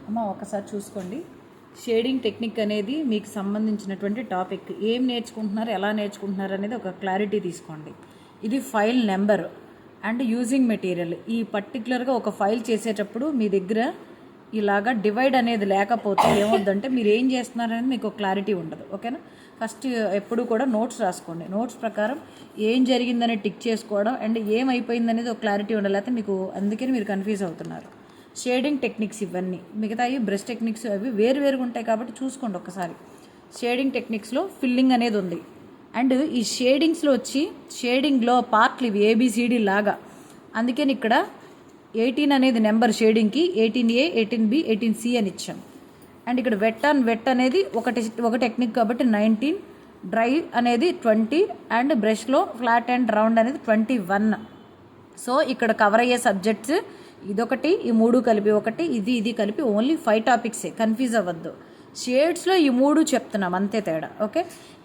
అమ్మ ఒకసారి చూసుకోండి. షేడింగ్ టెక్నిక్ అనేది మీకు సంబంధించినటువంటి టాపిక్. ఏం నేర్చుకుంటున్నారు, ఎలా నేర్చుకుంటున్నారు అనేది ఒక క్లారిటీ తీసుకోండి. ఇది file number and using material. ఈ పర్టికులర్గా ఒక ఫైల్ చేసేటప్పుడు మీ దగ్గర ఇలాగా డివైడ్ అనేది లేకపోతే ఏమవుద్దంటే మీరు ఏం చేస్తున్నారనేది మీకు క్లారిటీ ఉండదు. ఓకేనా? ఫస్ట్ ఎప్పుడు కూడా నోట్స్ రాసుకోండి. నోట్స్ ప్రకారం ఏం జరిగిందని టిక్ చేసుకోవడం అండ్ ఏమైపోయిందనేది ఒక క్లారిటీ ఉండాలి. అయితే మీకు అందుకని మీరు కన్ఫ్యూజ్ అవుతున్నారు. షేడింగ్ టెక్నిక్స్ ఇవన్నీ, మిగతాయి బ్రష్ టెక్నిక్స్ అవి వేరువేరుగా ఉంటాయి కాబట్టి చూసుకోండి ఒకసారి. షేడింగ్ టెక్నిక్స్లో ఫిల్లింగ్ అనేది ఉంది. అండ్ ఈ షేడింగ్స్లో వచ్చి షేడింగ్లో పార్ట్లు ఇవి ఏబిసిడి లాగా. అందుకని ఇక్కడ 18 అనేది నెంబర్ షేడింగ్కి, 18A, 18B, 18C అని ఇచ్చాం. అండ్ ఇక్కడ వెట్ అనేది ఒక టెక్నిక్ కాబట్టి 19, డ్రై అనేది 20 అండ్ బ్రష్లో ఫ్లాట్ అండ్ రౌండ్ అనేది 21. సో ఇక్కడ కవర్ అయ్యే సబ్జెక్ట్స్ ఇదొకటి, ఈ 3 కలిపి ఒకటి, ఇది కలిపి ఓన్లీ 5 టాపిక్సే. కన్ఫ్యూజ్ అవ్వద్దు. షేడ్స్లో ఈ 3 చెప్తున్నాం, అంతే తేడా. ఓకే,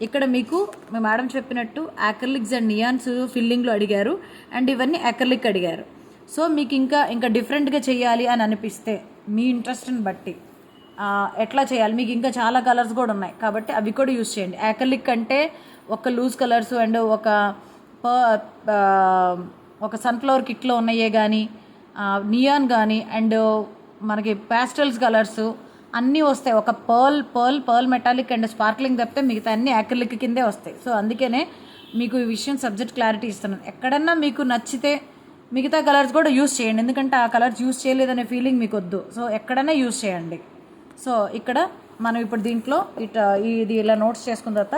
ఇక్కడ మీకు మీ మేడం చెప్పినట్టు యాక్రిలిక్స్ అండ్ నియాన్స్ ఫిల్లింగ్లో అడిగారు అండ్ ఇవన్నీ యాక్రిలిక్ అడిగారు. సో మీకు ఇంకా డిఫరెంట్గా చేయాలి అని అనిపిస్తే మీ ఇంట్రెస్ట్ని బట్టి ఎట్లా చేయాలి, మీకు ఇంకా చాలా కలర్స్ కూడా ఉన్నాయి కాబట్టి అవి కూడా యూజ్ చేయండి. యాక్రిలిక్ అంటే ఒక లూజ్ కలర్స్ అండ్ ఒక సన్ఫ్లవర్ కిట్లో ఉన్నాయే కానీ, నియాన్ కానీ అండ్ మనకి ప్యాస్టల్స్ కలర్స్ అన్నీ వస్తాయి. ఒక పర్ల్ మెటాలిక్ అండ్ స్పార్క్లింగ్ తప్పితే మిగతా అన్నీ యాక్రిలిక్ కిందే వస్తాయి. సో అందుకనే మీకు ఈ విషయం సబ్జెక్ట్ క్లారిటీ ఇస్తున్నాను. ఎక్కడన్నా మీకు నచ్చితే మిగతా కలర్స్ కూడా యూజ్ చేయండి, ఎందుకంటే ఆ కలర్స్ యూజ్ చేయలేదనే ఫీలింగ్ మీకు వద్దు. సో ఎక్కడైనా యూజ్ చేయండి. సో ఇక్కడ మనం ఇప్పుడు దీంట్లో ఇది ఇలా నోట్స్ చేసుకున్న తర్వాత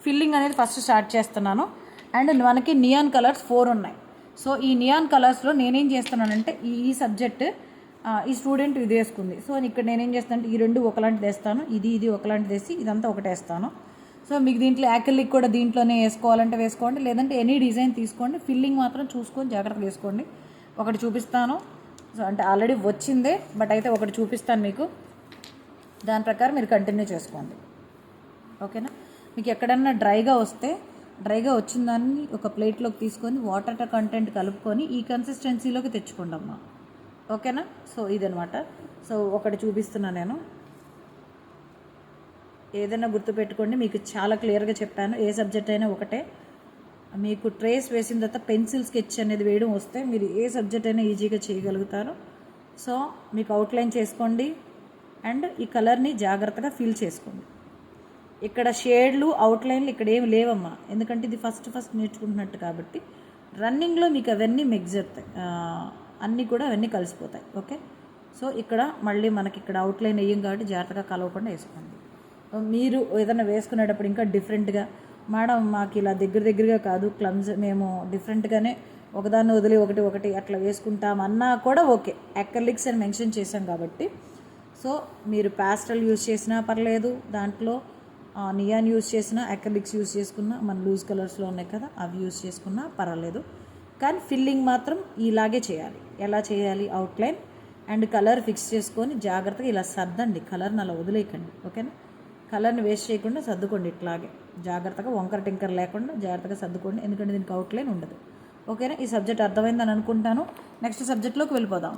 ఫిల్లింగ్ అనేది ఫస్ట్ స్టార్ట్ చేస్తున్నాను. అండ్ మనకి నియాన్ కలర్స్ 4 ఉన్నాయి. సో ఈ నియాన్ కలర్స్లో నేనేం చేస్తున్నానంటే ఈ సబ్జెక్ట్ ఈ స్టూడెంట్ ఇది వేసుకుంది. సో ఇక్కడ నేనేం చేస్తానంటే ఈ 2 ఒకలాంటిది వేస్తాను, ఇది ఒకలాంటిది వేసి ఇదంతా ఒకటి వేస్తాను. సో మీకు దీంట్లో యాక్రిలిక్ కూడా దీంట్లోనే వేసుకోవాలంటే వేసుకోండి, లేదంటే ఎనీ డిజైన్ తీసుకోండి. ఫిల్లింగ్ మాత్రం చూసుకొని జాగ్రత్తగా వేసుకోండి. ఒకటి చూపిస్తాను. సో అంటే ఆల్రెడీ వచ్చిందే, బట్ అయితే ఒకటి చూపిస్తాను మీకు. దాని ప్రకారం మీరు కంటిన్యూ చేసుకోండి. ఓకేనా? మీకు ఎక్కడన్నా డ్రైగా వచ్చిన దాన్ని ఒక ప్లేట్లోకి తీసుకొని వాటర్ కంటెంట్ కలుపుకొని ఈ కన్సిస్టెన్సీలోకి తెచ్చుకోండి అమ్మా. ఓకేనా? సో ఇదనమాట. సో ఒకటి చూపిస్తున్నాను నేను. ఏదైనా గుర్తుపెట్టుకోండి, మీకు చాలా క్లియర్గా చెప్పాను. ఏ సబ్జెక్ట్ అయినా ఒకటే. మీకు ట్రేస్ వేసిన తర్వాత పెన్సిల్ స్కెచ్ అనేది వేయడం వస్తే మీరు ఏ సబ్జెక్ట్ అయినా ఈజీగా చేయగలుగుతారు. సో మీకు అవుట్లైన్ చేసుకోండి అండ్ ఈ కలర్ని జాగ్రత్తగా ఫిల్ చేసుకోండి. ఇక్కడ షేడ్లు అవుట్లైన్లు ఇక్కడ ఏమి లేవమ్మా, ఎందుకంటే ఇది ఫస్ట్ నేర్చుకుంటున్నట్టు కాబట్టి. రన్నింగ్లో మీకు అవన్నీ మిక్స్ అవుతాయి, అన్నీ కూడా అవన్నీ కలిసిపోతాయి. ఓకే, సో ఇక్కడ మళ్ళీ మనకి ఇక్కడ అవుట్లైన్ వేయం కాబట్టి జాగ్రత్తగా కలవకుండా వేసుకోండి. మీరు ఏదైనా వేసుకునేటప్పుడు ఇంకా డిఫరెంట్గా, మేడం మాకు ఇలా దగ్గరగా కాదు, మేము డిఫరెంట్గానే ఒకదాన్ని వదిలి ఒకటి అట్లా వేసుకుంటామన్నా కూడా ఓకే. యాక్రిలిక్స్ అని మెన్షన్ చేశాం కాబట్టి. సో మీరు ప్యాస్టల్ యూజ్ చేసినా పర్లేదు, దాంట్లో నియాన్ యూజ్ చేసినా, యాక్రిలిక్స్ యూజ్ చేసుకున్నా, మన లూజ్ కలర్స్లో ఉన్నాయి కదా అవి యూజ్ చేసుకున్నా పర్వాలేదు. కానీ ఫిల్లింగ్ మాత్రం ఇలాగే చేయాలి. ఎలా చేయాలి? అవుట్లైన్ అండ్ కలర్ ఫిక్స్ చేసుకొని జాగ్రత్తగా ఇలా సర్దండి. కలర్ని అలా వదిలేయకండి. ఓకేనా? కలర్ని వేస్ట్ చేయకుండా సర్దుకోండి. ఇట్లాగే జాగ్రత్తగా వంకర టింకర్ లేకుండా జాగ్రత్తగా సర్దుకోండి, ఎందుకంటే దీనికి అవుట్లైన్ ఉండదు. ఓకేనా? ఈ సబ్జెక్ట్ అర్థమైందని అనుకుంటాను. నెక్స్ట్ సబ్జెక్ట్లోకి వెళ్ళిపోదాం.